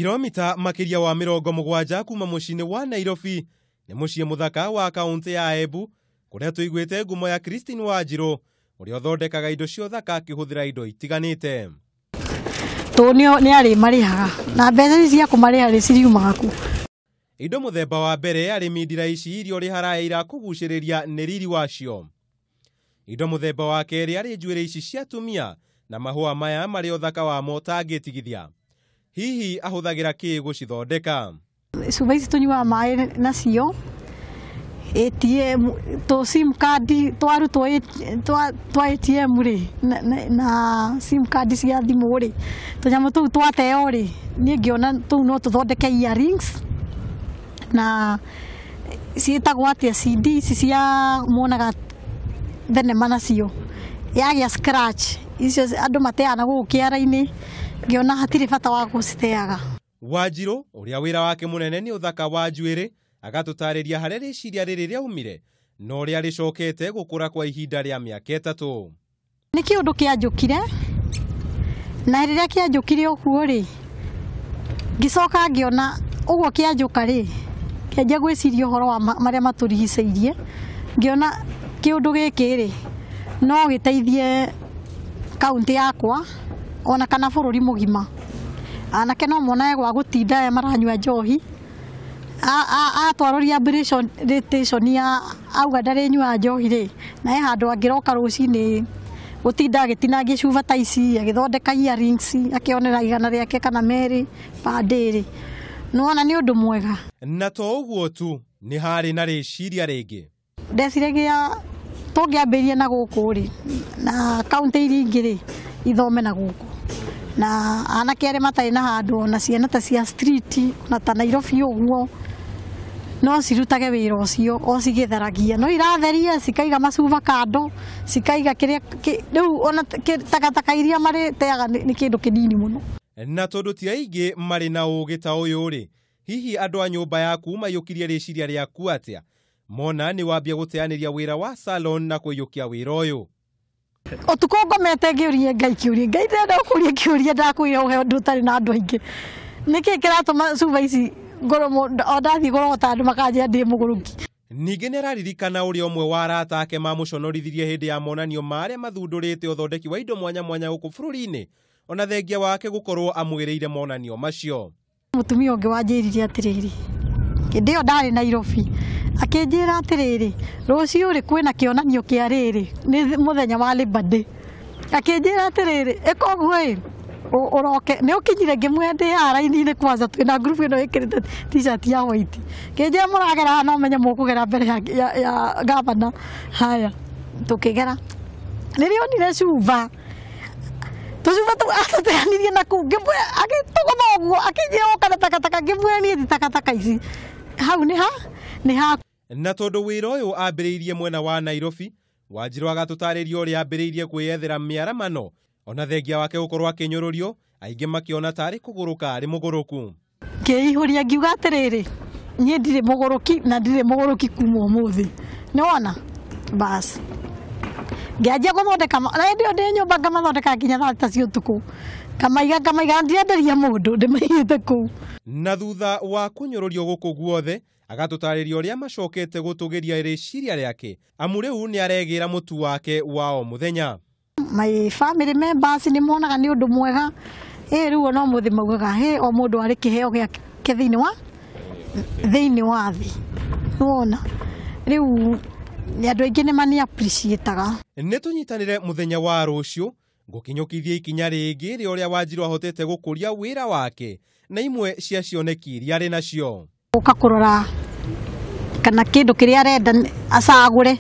Kilomita makiria wa 70 kuma mucii wa Nairobi ni mucii muthaka wa kaunti ya Embu kuria tuiguite ngumo ya Christine Wanjiru uria uthondekaga indo cia uthaka akihuthira indo itiganite. Tonio ni ari marihaga na mbeca cia kumariha ri ciriumaga ku. Indo muthemba wa mbere arimi ndiraici irio ri haraira kuguciriria ni riri wacio. Indo muthemba wa keri ari njuire ici cia tumia na mahua maya mari uthaka wa motangĩtigithia. Hihi ahuthagira ki gucithondeka? Cuba ici tunyua mai nacio. ATM to sim card twaru to ATM ri na sim card cia thimu ri tunyamo tu twateo ri ni ngiona tu no tuthondeke earrings na ciitagwo atia CD cia monaga thenema nacio yagia scratch icio andu mateana gukiara-ini ngiona hatiri bata wa guciteaga. Wanjiru uria wira wake munene ni uthaka wa njuire agatutariria hare riciria riri riaumire no ria ricokete gukura kwa ihinda ria miaka 3. Ni kiundu kianjukire na riria kianjukire ukuo ri gicoka ngiona uguo kianjuka ri kianjia gwiciria uhoro wa maria maturigiciirie ngiona kiundu giki ri no giteithie kaunti yakwa ona kana bururi mugima. Anake no mona gwa gutinda maranyua njohi atwaroria rehabilitation ya auga ndari nyua njohi ri na handu angiroka rucini gutinda agitinangia cuba ta ici agithondeka earrings akionera igana riake kana meri pandiri nuona ni undu mwega. Na to uguo tu ni hari na riciria ringi ndeciragia tungiambirie na guku ri na kaunti iringi ri ithome na guku na anake ari matai na handu na ciana ta cia street na ta Nairobi uguo no cirutage wira ucio o cigitharagia no iratheria cikaiga macuba kando cikaiga kiria riu ona takataka iria mari teaga ni kindu kinini muno. Na tondu ti aingi mari na ugi ta uyu ri hihi andu a nyumba yaku mayukirie riciria riaku atia mona ni wambia guteaniria wira wa salon na kuyukia wira uyu? Otuko ngomete ngiurie ngai kiurie ngai ndenda kuria kiurie ndakwira uhe ndu tari na andu aingi niki kiratuma cuba ici ngoromo ondathi gorota andu makajia ndi muguruki. Ningi ni araririkana uria umwe wa arata ake mamuconorithirie hindi ya monanio maria mathundurite uthondeki wa indo mwanya mwanya guku bururi-ini ona thengia wake gukorwo amwiriire monanio macio. Mutumia ungi wanjiririe atiriri ndio ndari Nairobi akinjira atiriri rucio ri kwina kionanio kia riri ni muthenya wa Labor Day akinjira atiriri ikoguo uroke ni ukinyire ngimwende ara-ini kwanza twina group ino ikirite t-shirt ya white kinjira muragera no menye mukugera mbere ya gavana haya tukigera nirio nire cuba tucuba tu atateanirie na ku ngimwe agitugoma uguo akinjira ukana takataka ngimwe ni takataka ici hau ni ha. Na tondu wira uyu ambiriirie mwena wa Nairobi Wanjiru agatutariria uria ambiriirie kwiyethera miaramano ona thengia wake gukorwo akinyururio aingi makiona tari kuguruka ari muguruku. Ngiihuria ngiuga atiriri nie ndire muguruki na ndire muguruki kuma umuthi ni wona bas ngianjia guthondeka na ndio ndi nyumba ngamathondeka nginya ta cio tuku kamaiga ndienderia mundu ndimaigite ku. Na thutha wa kunyururio guku guothe agatutariria uria macokete gutugiria riciria riake amu riu ni aregira mutu wake wa o muthenya. My family members ni monaga ni undu mwega riu no muthi maugaga o mundu ari kiheo giake thiini wa thi wona riu ni andu aingi ni mani appreciate-aga. Ni tunyitanire muthenya wa rucio ngukinyukithia ikinya ringi ri uria Wanjiru ahotete gukuria wira wake na imwe cia cioneki iria ari nacio. Uka kurora kana kindu kiria arenda acagure